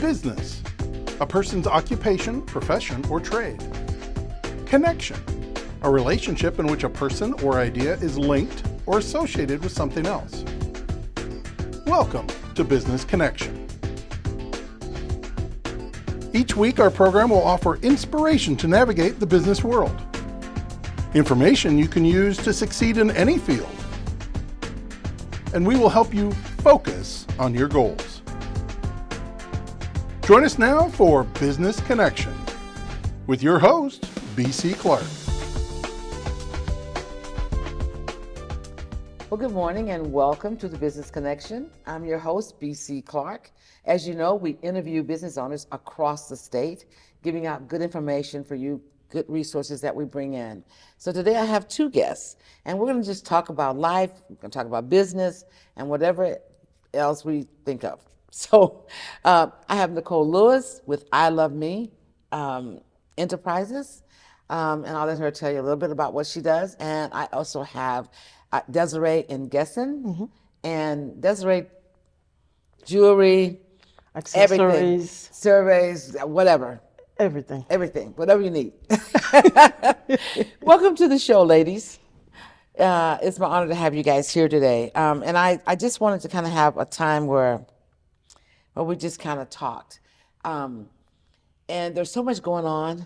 Business, a person's occupation, profession, or trade. Connection, a relationship in which a person or idea is linked or associated with something else. Welcome to Business Connection. Each week, our program will offer inspiration to navigate the business world. Information you can use to succeed in any field. And we will help you focus on your goals. Join us now for Business Connection with your host, B.C. Clark. Well, good morning and welcome to the Business Connection. I'm your host, B.C. Clark. As you know, we interview business owners across the state, giving out good information for you, good resources that we bring in. So today I have two guests, and we're going to just talk about life, we're going to talk about business, and whatever else we think of. So I have Nicloe Lewis with I Love Me Enterprises, and I'll let her tell you a little bit about what she does. And I also have Desiree in Nguessan, and Desiree, jewelry, accessories, everything, surveys, whatever. Everything, whatever you need. Welcome to the show, ladies. It's my honor to have you guys here today. And I just wanted to kind of have a time where we just kind of talked. And there's so much going on,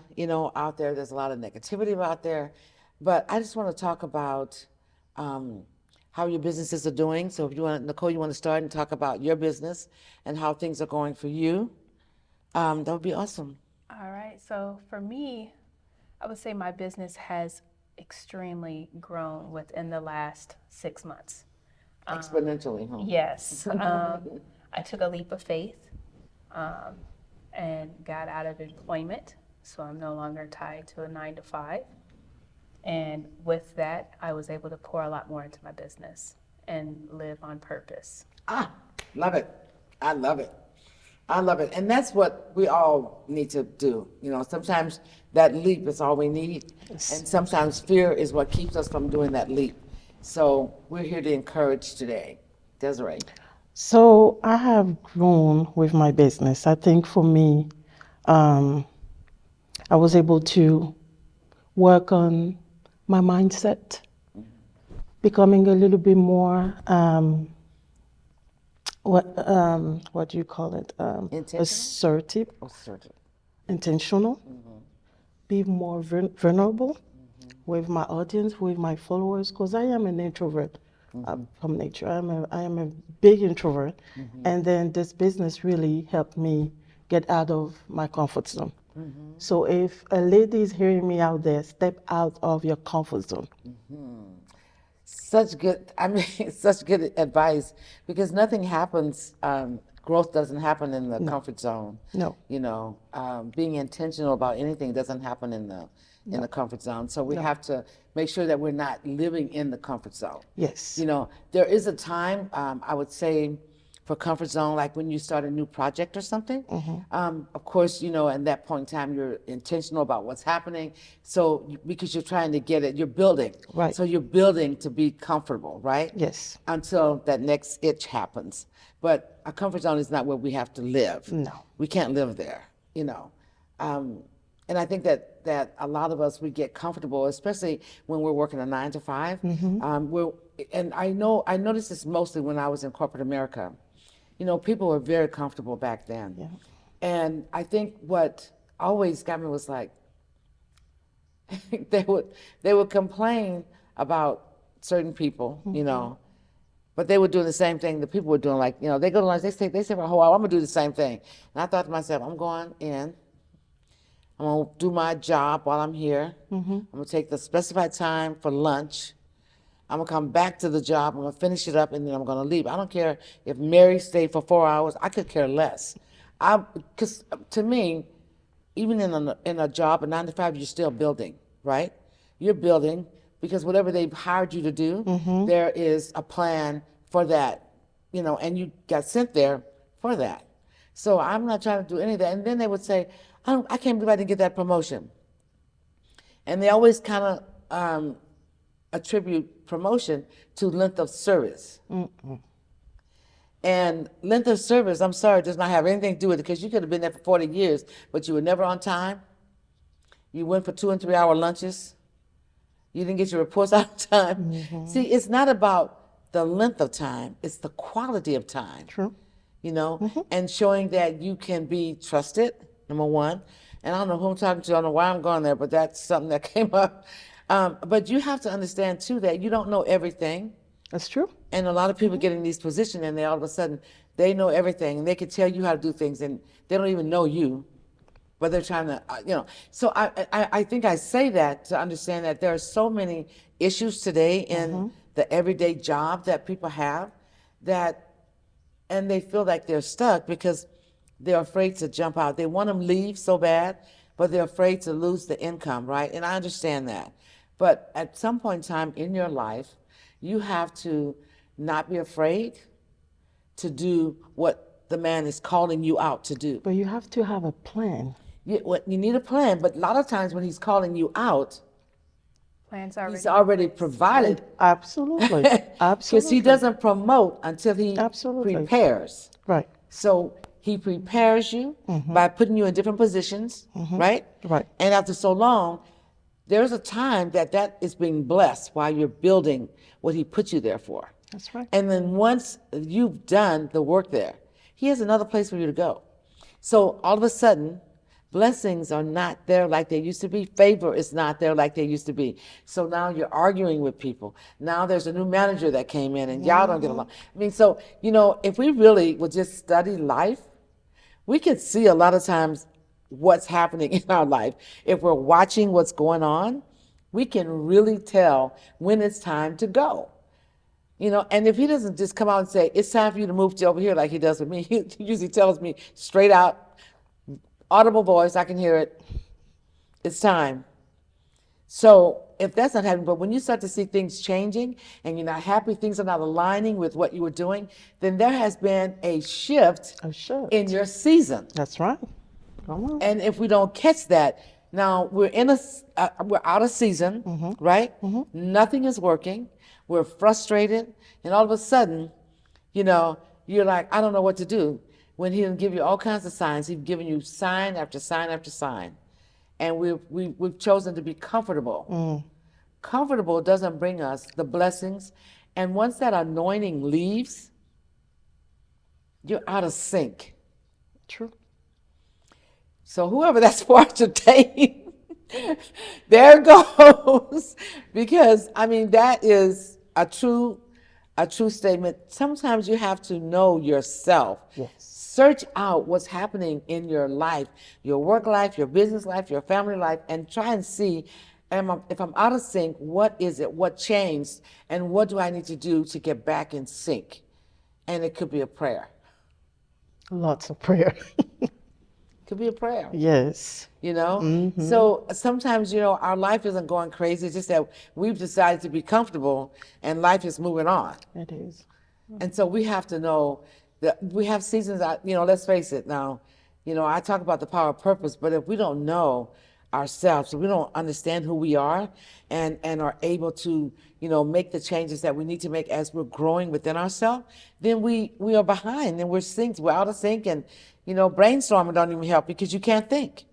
out there. There's a lot of negativity out there. But I just want to talk about how your businesses are doing. So if you want, Nicloe, you want to start and talk about your business and how things are going for you, that would be awesome. All right, so for me, I would say my business has extremely grown within the last 6 months. Exponentially, huh? Yes. I took a leap of faith and got out of employment, so I'm no longer tied to a 9-to-5. And with that, I was able to pour a lot more into my business and live on purpose. Love it. I love it. I love it. And that's what we all need to do. Sometimes that leap is all we need. Yes. And sometimes fear is what keeps us from doing that leap. So we're here to encourage today. Desiree. So I have grown with my business. I think for me, I was able to work on my mindset, becoming a little bit more, what do you call it? Assertive, intentional, be more vulnerable with my audience, with my followers, because I am an introvert from nature. I am a big introvert, and then this business really helped me get out of my comfort zone. So if a lady is hearing me out there, step out of your comfort zone. Such good advice, because nothing happens, growth doesn't happen in the comfort zone. No. Being intentional about anything doesn't happen in the comfort zone. So we have to make sure that we're not living in the comfort zone. Yes. There is a time, I would say, for comfort zone, like when you start a new project or something. Of course, in that point in time, you're intentional about what's happening. So because you're trying to get it, you're building. Right. So you're building to be comfortable, right? Yes. Until that next itch happens. But a comfort zone is not where we have to live. No. We can't live there, And I think that a lot of us, we get comfortable, especially when we're working a 9-to-5. And I noticed this mostly when I was in corporate America. People were very comfortable back then. Yeah. And I think what always got me was like, they would complain about certain people, but they were doing the same thing the people were doing. Like, they go to lunch, they say for a whole hour, I'm gonna do the same thing. And I thought to myself, I'm going in, I'm gonna do my job while I'm here. I'm gonna take the specified time for lunch. I'm gonna come back to the job, I'm gonna finish it up, and then I'm gonna leave. I don't care if Mary stayed for 4 hours, I could care less. Because to me, even in a job, a 9-to-5, you're still building, right? You're building because whatever they've hired you to do, there is a plan for that, and you got sent there for that. So I'm not trying to do any of that. And then they would say, I can't believe I didn't get that promotion. And they always kind of attribute promotion to length of service. And length of service, I'm sorry, does not have anything to do with it, because you could have been there for 40 years, but you were never on time. You went for 2 and 3 hour lunches. You didn't get your reports out on time. See, it's not about the length of time, it's the quality of time. True. You know, and showing that you can be trusted, number one. And I don't know who I'm talking to, I don't know why I'm going there, but that's something that came up. But you have to understand too that you don't know everything. That's true. And a lot of people get in these positions and they all of a sudden, they know everything and they can tell you how to do things and they don't even know you, but they're trying to, So I think I say that to understand that there are so many issues today in the everyday job that people have and they feel like they're stuck because they're afraid to jump out. They want to leave so bad, but they're afraid to lose the income, right? And I understand that. But at some point in time in your life, you have to not be afraid to do what the man is calling you out to do. But you have to have a plan. You need a plan, but a lot of times when he's calling you out, Plans already. he's already provided. Absolutely. Because Absolutely. he doesn't promote until he Absolutely. prepares. Right. So he prepares you by putting you in different positions, right? Right. And after so long, there's a time that is being blessed while you're building what he put you there for. That's right. And then once you've done the work there, he has another place for you to go. So all of a sudden, blessings are not there like they used to be. Favor is not there like they used to be. So now you're arguing with people. Now there's a new manager that came in and y'all don't get along. I mean, so, if we really would just study life, we could see a lot of times what's happening in our life. If we're watching what's going on, we can really tell when it's time to go. And if he doesn't just come out and say, it's time for you to move to over here like he does with me, he usually tells me straight out, audible voice, I can hear it, it's time. So if that's not happening, but when you start to see things changing and you're not happy, things are not aligning with what you were doing, then there has been a shift in your season. That's right. Come on. And if we don't catch that, now we're we're out of season, right? Nothing is working. We're frustrated, and all of a sudden, you're like, I don't know what to do. When he didn't give you all kinds of signs, he's given you sign after sign after sign, and we've chosen to be comfortable. Comfortable doesn't bring us the blessings, and once that anointing leaves, you're out of sync. True. So whoever that's for today, there goes. Because that is a true statement. Sometimes you have to know yourself. Yes. Search out what's happening in your life, your work life, your business life, your family life, and try and see, if I'm out of sync, what is it? What changed? And what do I need to do to get back in sync? And it could be a prayer. Lots of prayer. Could be a prayer. Yes. So sometimes, our life isn't going crazy. It's just that we've decided to be comfortable and life is moving on. It is. And so we have to know that we have seasons, let's face it now, I talk about the power of purpose, but if we don't know ourselves, if we don't understand who we are and are able to, make the changes that we need to make as we're growing within ourselves, then we are behind and we're out of sync, and, brainstorming don't even help because you can't think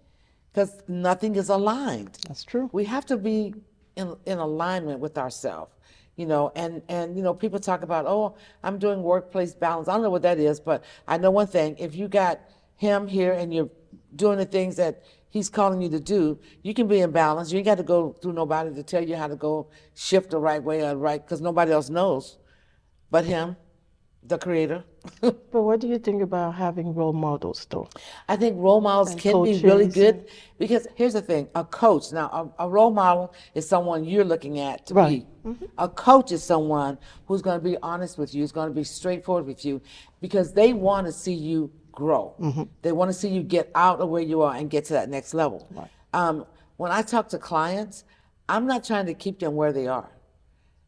because nothing is aligned. That's true. We have to be in alignment with ourselves. And people talk about, oh, I'm doing workplace balance. I don't know what that is, but I know one thing. If you got him here and you're doing the things that he's calling you to do, you can be in balance. You ain't got to go through nobody to tell you how to go shift the right way or right, because nobody else knows but him, the creator. But what do you think about having role models, though? I think role models And can be really coaches. good because here's the thing, a coach, now a role model is someone you're looking at to Right. be. A coach is someone who's going to be honest with you, who's going to be straightforward with you because they want to see you grow. They want to see you get out of where you are and get to that next level. Right. When I talk to clients, I'm not trying to keep them where they are.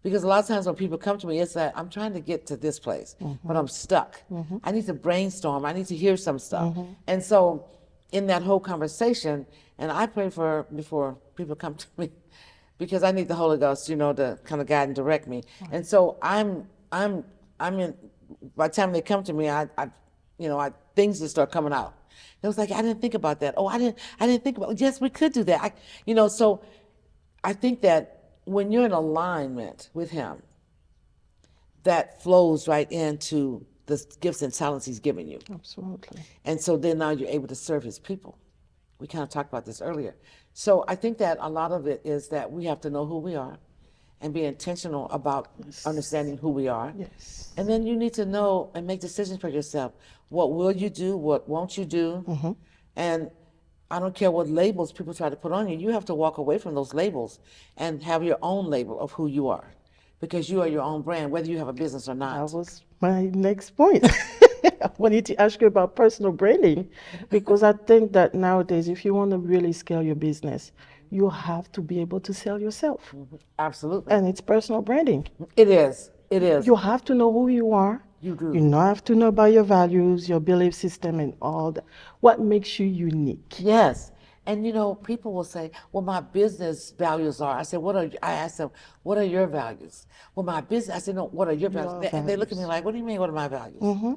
Because a lot of times when people come to me, it's that I'm trying to get to this place, but I'm stuck. I need to brainstorm. I need to hear some stuff. And so in that whole conversation, and I pray before people come to me, because I need the Holy Ghost, to kind of guide and direct me. And so I'm by the time they come to me, things just start coming out. It was like, I didn't think about that. Oh, I didn't think about, yes, we could do that. So I think that when you're in alignment with him, that flows right into the gifts and talents he's given you. Absolutely. And so then now you're able to serve his people. We kind of talked about this earlier. So I think that a lot of it is that we have to know who we are and be intentional about understanding who we are. Yes. And then you need to know and make decisions for yourself. What will you do? What won't you do? Mm-hmm. And I don't care what labels people try to put on you. You have to walk away from those labels and have your own label of who you are, because you are your own brand, whether you have a business or not. That was my next point. I wanted to ask you about personal branding, because I think that nowadays, if you want to really scale your business, you have to be able to sell yourself. Absolutely. And it's personal branding. It is. It is. You have to know who you are. You do. You have to know about your values, your belief system, and all that. What makes you unique? Yes. And people will say, well, my business values are. I said, I asked them, what are your values? Well, my business, I said, no, what are your values? And they look at me like, what do you mean, what are my values? Mm-hmm.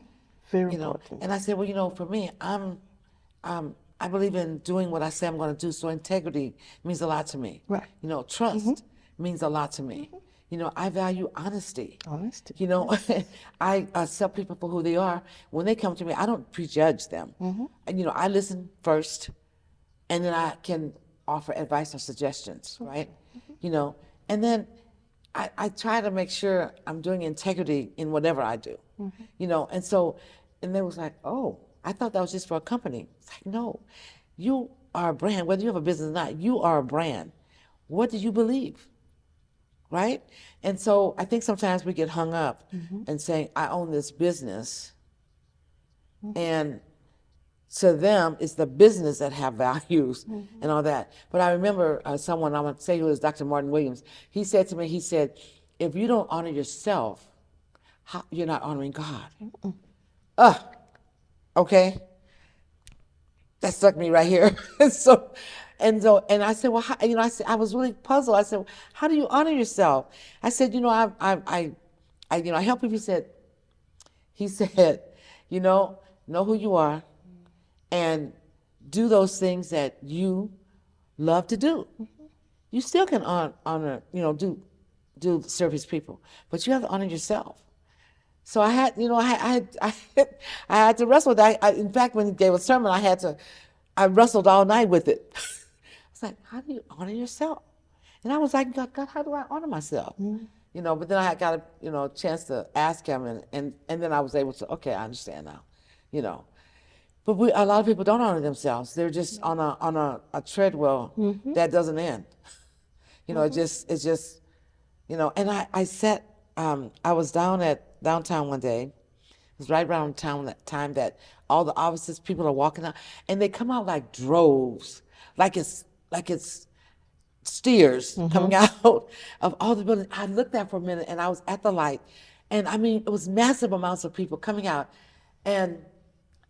Very important. And I said, well, for me, I believe in doing what I say I'm going to do. So integrity means a lot to me. Right. Trust means a lot to me. I value honesty. Honesty. I accept people for who they are. When they come to me, I don't prejudge them. And, I listen first, and then I can offer advice or suggestions, right? And then I try to make sure I'm doing integrity in whatever I do. And they was like, oh, I thought that was just for a company. It's like, no, you are a brand. Whether you have a business or not, you are a brand. What do you believe? Right? And so I think sometimes we get hung up in saying, I own this business. And to them, it's the business that have values and all that. But I remember someone, I want to say who is Dr. Martin Williams, he said to me, he said, if you don't honor yourself, you're not honoring God. Okay? That stuck me right here. And I said, well, I was really puzzled. I said, well, how do you honor yourself? I said, I help people. He said, know who you are and do those things that you love to do. You still can honor, do serve his people, but you have to honor yourself. So I had, I had to wrestle with that. In fact, when he gave a sermon, I wrestled all night with it. I was like, how do you honor yourself? And I was like, God, how do I honor myself? But then I got a chance to ask him, and then I was able to, okay, I understand now, But a lot of people don't honor themselves. They're just on a treadmill that doesn't end. It's just, and I was downtown one day. It was right around that time that all the offices, people are walking out, and they come out like droves, like it's steers coming out of all the buildings. I looked at for a minute, and I was at the light, and I mean, it was massive amounts of people coming out, and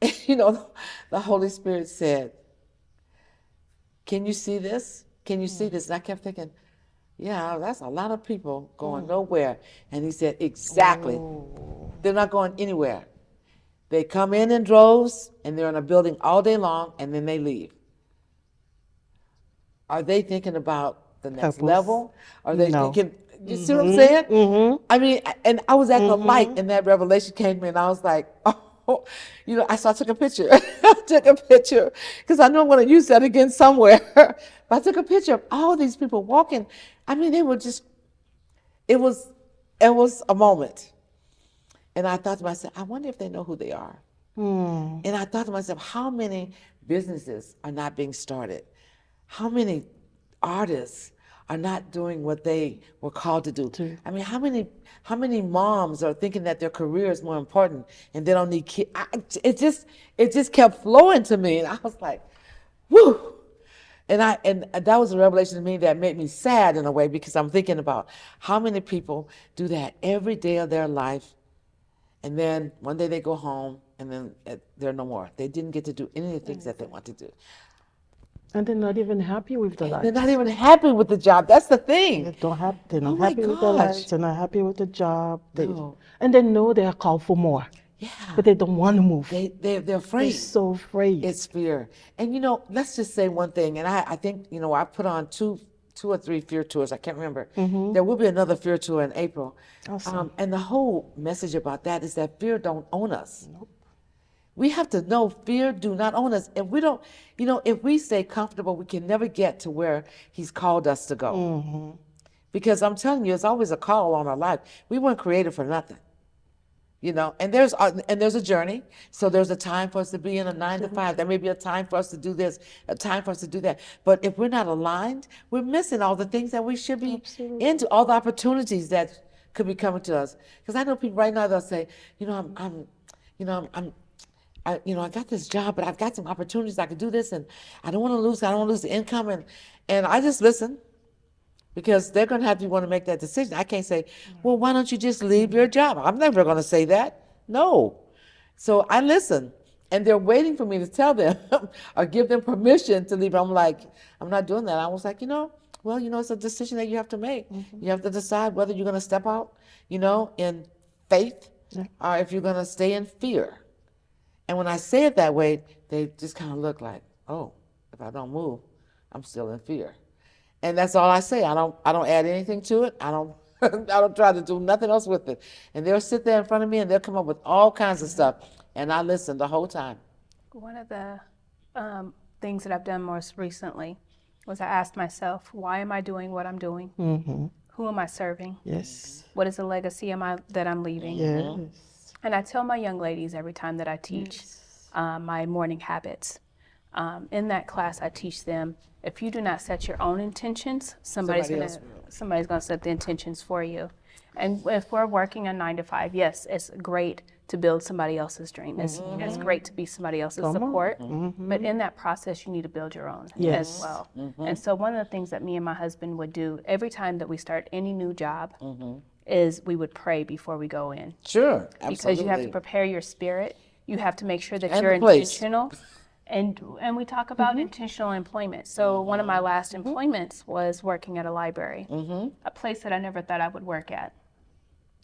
the Holy Spirit said, can you see this? Can you see this? And I kept thinking, yeah, that's a lot of people going nowhere. And he said, exactly. They're not going anywhere. They come in droves, and they're in a building all day long, and then they leave. Are they thinking about the next level? Are they thinking, you see what I'm saying? I mean, and I was at the light, and that revelation came to me, and I was like, oh, so I took a picture. I took a picture, because I know I'm going to use that again somewhere. But I took a picture of all these people walking. I mean, they were just, it was a moment. And I thought to myself, I wonder if they know who they are. And I thought to myself, how many businesses are not being started? How many artists are not doing what they were called to do? I mean, how many moms are thinking that their career is more important and they don't need kids? It just kept flowing to me, and I was like, whew. And that was a revelation to me that made me sad in a way, because I'm thinking about how many people do that every day of their life, and then one day they go home, and then they're no more. They didn't get to do any of the things that they want to do. And they're not even happy with the They're life. not even happy with the job. That's the thing. They're not Oh my happy with the gosh. life. They're not happy with the job. No. And they know they are called for more, Yeah. but they don't want to move. They're They're afraid. so afraid. It's fear. And let's just say one thing. And I think, I put on two or three fear tours. I can't remember. There will be another fear tour in April. Awesome. And the whole message about that is that fear don't own us. Nope. We have to know fear do not own us. And we don't, if we stay comfortable, we can never get to where he's called us to go. Because I'm telling you, it's always a call on our life. We weren't created for nothing. And there's a journey. So there's a time for us to be in a 9 to 5. There may be a time for us to do this, a time for us to do that. But if we're not aligned, we're missing all the things that we should be into, all the opportunities that could be coming to us. Because I know people right now, they'll say, I got this job, but I've got some opportunities. I could do this, and I don't want to lose the income. And I just listen. Because they're going to have to want to make that decision. I can't say, well, why don't you just leave your job? I'm never going to say that. No. So I listen. And they're waiting for me to tell them or give them permission to leave. I'm like, I'm not doing that. I was like, it's a decision that you have to make. You have to decide whether you're going to step out, in faith, or if you're going to stay in fear. And when I say it that way, they just kind of look like, oh, if I don't move, I'm still in fear. And that's all I say. I don't add anything to it. I don't I don't try to do nothing else with it. And they'll sit there in front of me and they'll come up with all kinds of stuff. And I listen the whole time. One of the things that I've done most recently was I asked myself, why am I doing what I'm doing? Who am I serving? Yes. What is the legacy that I'm leaving? Yes. And I tell my young ladies every time that I teach my morning habits. In that class, I teach them, if you do not set your own intentions, somebody's going to set the intentions for you. And if we're working a 9 to 5, yes, it's great to build somebody else's dream. It's great to be somebody else's support. But in that process, you need to build your own as well. And so one of the things that me and my husband would do every time that we start any new job is we would pray before we go in. Sure, absolutely. Because you have to prepare your spirit. You have to make sure that you're intentional. And we talk about intentional employment. So one of my last employments was working at a library, a place that I never thought I would work at.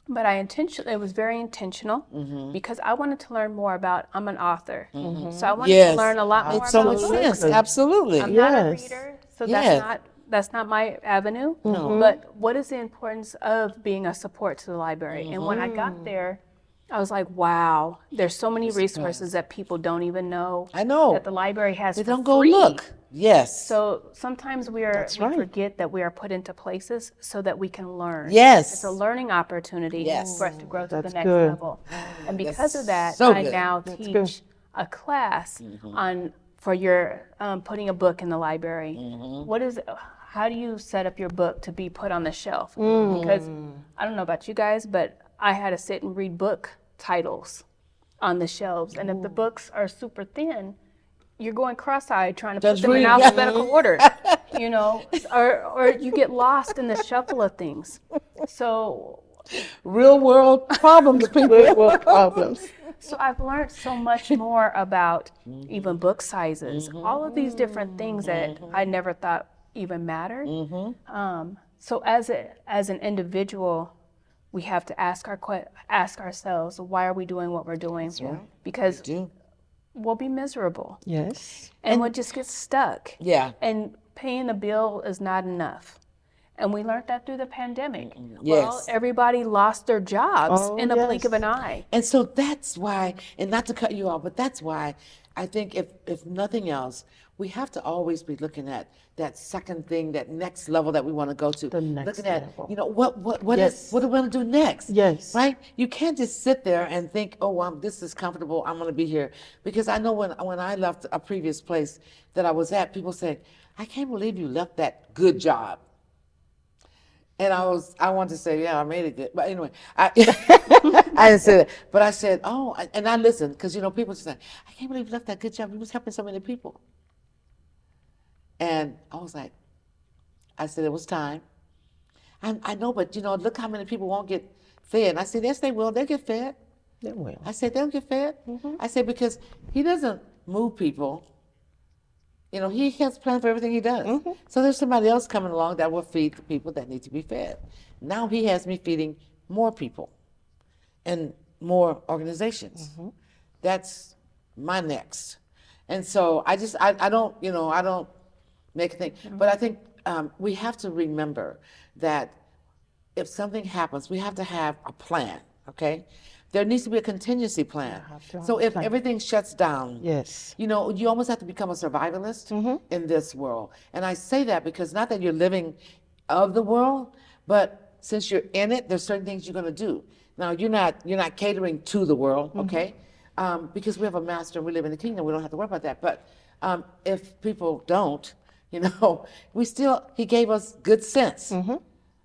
But it was very intentional because I wanted to learn more about, I'm an author. So I wanted to learn a lot more about books. Absolutely. I'm not a reader, so that's not my avenue. But what is the importance of being a support to the library? And when I got there, I was like, wow, there's so many resources that people don't even know. I know. That the library has They for don't go free. look. Yes. So sometimes we forget that we are put into places so that we can learn. Yes. It's a learning opportunity for us to grow to the next good. level. And because of that, so I good. now teach a class for your putting a book in the library. How do you set up your book to be put on the shelf? Because I don't know about you guys, but I had to sit and read book titles on the shelves. And if the books are super thin, you're going cross-eyed trying to put them in alphabetical order, or you get lost in the shuffle of things. So real world problems, people. Real world problems. So I've learned so much more about even book sizes, all of these different things that I never thought even mattered. So as an individual, we have to ask ourselves, why are we doing what we're doing? Because we'll be miserable. Yes. And we'll just get stuck. Yeah. And paying the bill is not enough. And we learned that through the pandemic. Yes. Well, everybody lost their jobs in a blink of an eye. And so that's why, and not to cut you off, but that's why I think if nothing else, we have to always be looking at that second thing, that next level that we want to go to. The next looking level. What Yes. what do we want to do next? Yes. Right? You can't just sit there and think, this is comfortable, I'm going to be here. Because I know when I left a previous place that I was at, people said, I can't believe you left that good job. And I wanted to say, yeah, I made it good. But anyway, I didn't say that. But I said, and I listened, because, people just say, I can't believe you left that good job. You was helping so many people. And I was like, I said, it was time. I know, but, look how many people won't get fed. And I said, yes, they will. They'll get fed. They will. I said, they'll get fed. I said, because he doesn't move people you know, he has a plan for everything he does. So there's somebody else coming along that will feed the people that need to be fed. Now he has me feeding more people and more organizations. That's my next. And so I don't, you know, I don't make a thing. But I think we have to remember that if something happens, we have to have a plan, okay? There needs to be a contingency plan. So if everything shuts down, Yes. you know, you almost have to become a survivalist in this world. And I say that because not that you're living of the world, but since you're in it, there's certain things you're going to do. Now you're not catering to the world, okay? Because we have a master and we live in the kingdom, we don't have to worry about that. But if people don't, you know, he gave us good sense,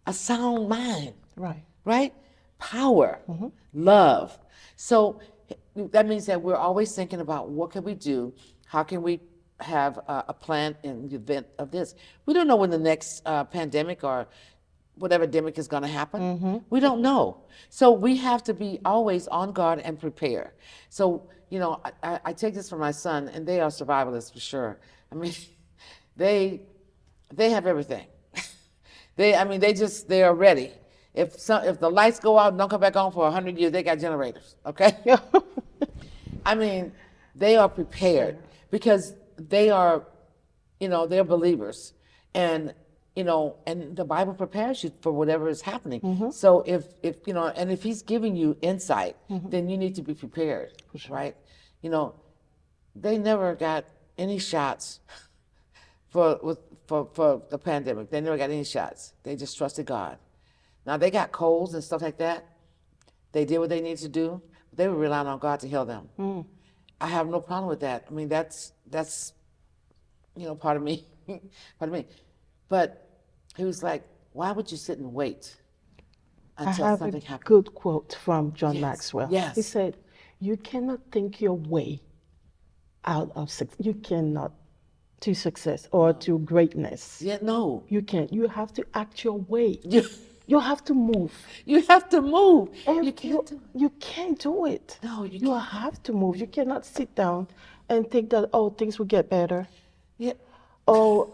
a sound mind, right? Power, love. So that means that we're always thinking about what can we do? How can we have a plan in the event of this? We don't know when the next pandemic or whatever demic is going to happen. We don't know. So we have to be always on guard and prepare. So, you know, I take this from my son, and they are survivalists for sure. I mean, they have everything. They are ready. If the lights go out and don't come back on for 100 years, they got generators, okay? I mean, they are prepared because they are, you know, they're believers. And, you know, and the Bible prepares you for whatever is happening. So if you know, and if he's giving you insight, then you need to be prepared, right? You know, they never got any shots for the pandemic. They never got any shots. They just trusted God. Now, they got colds and stuff like that. They did what they needed to do. They were relying on God to heal them. I have no problem with that. I mean, that's you know, part of me. But he was like, why would you sit and wait until something happens? I have a good quote from John Maxwell. Yes. He said, you cannot think your way out of success. You cannot to success or to greatness. Yeah, no. You can't. You have to act your way. You have to move. You have to move. You can't do it. No, you You can't. have to move. You cannot sit down and think that, oh, things will get better. Yeah. Oh,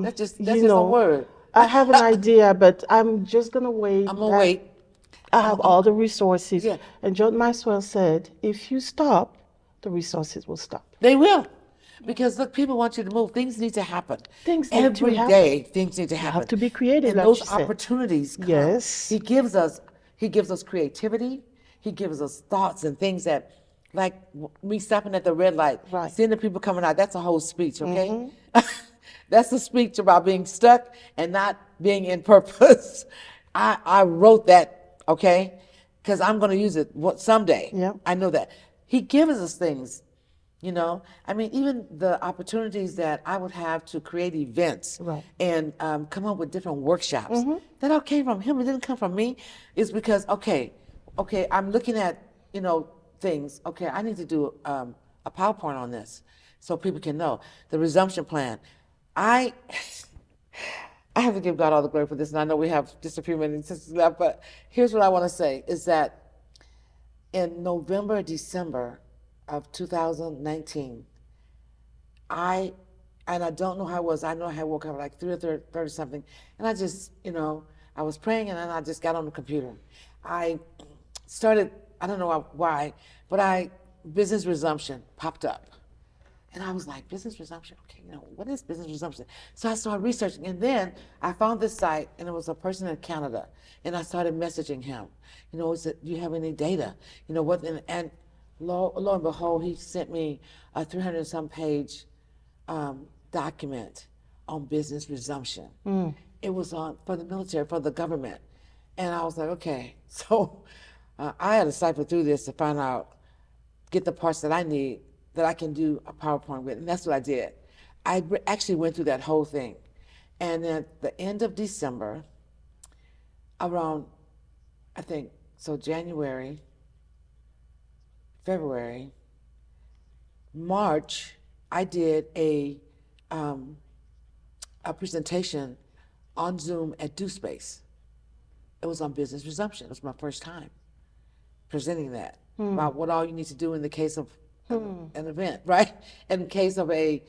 That's just you a know, word. I have an idea, but I'm just going to wait. I'm gonna wait. I have all the resources. Yeah. And John Maxwell said, if you stop, the resources will stop. They will. Because look, people want you to move. Things need to happen. Things need to Every happen. day, things need to happen. have to be creative, And like those you said. opportunities come. Yes. He gives us creativity. He gives us thoughts and things that, like me stopping at the red light, seeing the people coming out, that's a whole speech, okay? That's a speech about being stuck and not being in purpose. I wrote that, okay? Because I'm going to use it someday. Yeah. I know that. He gives us things. You know, I mean, even the opportunities that I would have to create events and come up with different workshops, that all came from him. It didn't come from me. It's because, okay, I'm looking at, you know, things. Okay, I need to do a PowerPoint on this so people can know. The resumption plan. I have to give God all the glory for this, and I know we have just a few minutes left, but here's what I want to say, is that in November, December of 2019, I don't know how it was. I know I had woke up like 3 or 30 something, and I just, you know, I was praying, and then I just got on the computer. I started, I don't know why, but business resumption popped up. And I was like, business resumption? Okay, you know, what is business resumption? So I started researching, and then I found this site, and it was a person in Canada, and I started messaging him. You know, do you have any data? You know, what, and lo and behold, he sent me a 300-some page document on business resumption. It was for the military, for the government. And I was like, okay. So I had to cipher through this to find out, get the parts that I need, that I can do a PowerPoint with, and that's what I did. I actually went through that whole thing. And at the end of December, around, I think, so January, February, March, I did a presentation on Zoom at DoSpace. It was on business resumption. It was my first time presenting that, about what all you need to do in the case of an event, right? In case of a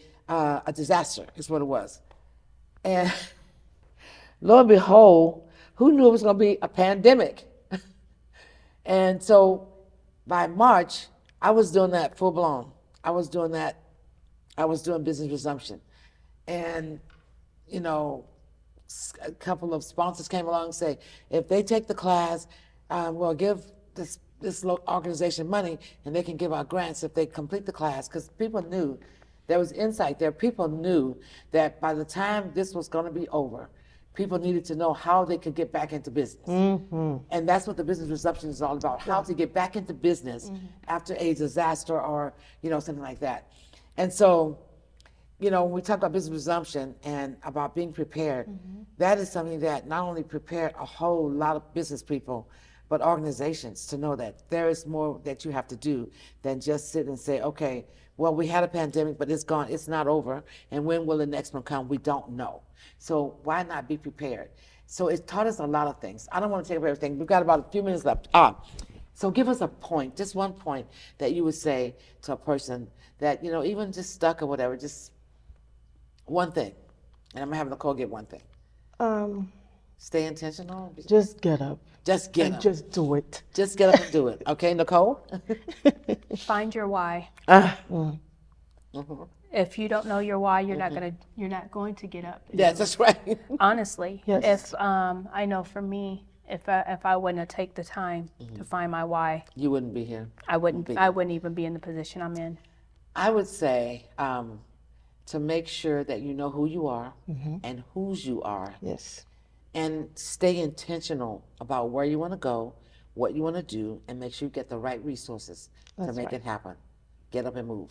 disaster, is what it was. And lo and behold, who knew it was going to be a pandemic? And so by March, I was doing that full blown. I was doing business resumption. And, you know, a couple of sponsors came along and say, if they take the class, we'll give this organization money and they can give out grants if they complete the class. Because people knew, there was insight there. People knew that by the time this was going to be over, people needed to know how they could get back into business. And that's what the business resumption is all about, how to get back into business after a disaster or, you know, something like that. And so, you know, when we talk about business resumption and about being prepared, that is something that not only prepared a whole lot of business people, but organizations to know that there is more that you have to do than just sit and say, okay, well, we had a pandemic, but it's gone, it's not over. And when will the next one come? We don't know. So why not be prepared? So it taught us a lot of things. I don't want to take up everything. We've got about a few minutes left. So give us a point, just one point that you would say to a person that, you know, even just stuck or whatever, just one thing. And I'm gonna have Nicole get one thing. Stay intentional. Just get up. Just get and up. just do it. Just get up and do it. Okay, Nicole? Find your why. If you don't know your why, you're not going to get up. Yes, that's right. Honestly, Yes. if I know for me, if I wouldn't have take the time to find my why, You wouldn't be here. I wouldn't even be in the position I'm in. I would say to make sure that you know who you are and whose you are, Yes. and stay intentional about where you want to go, what you want to do, and make sure you get the right resources to That's make right. it happen. Get up and move.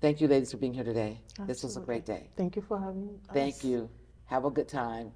Thank you, ladies, for being here today. This was a great day. Thank you for having us. Thank you. Have a good time.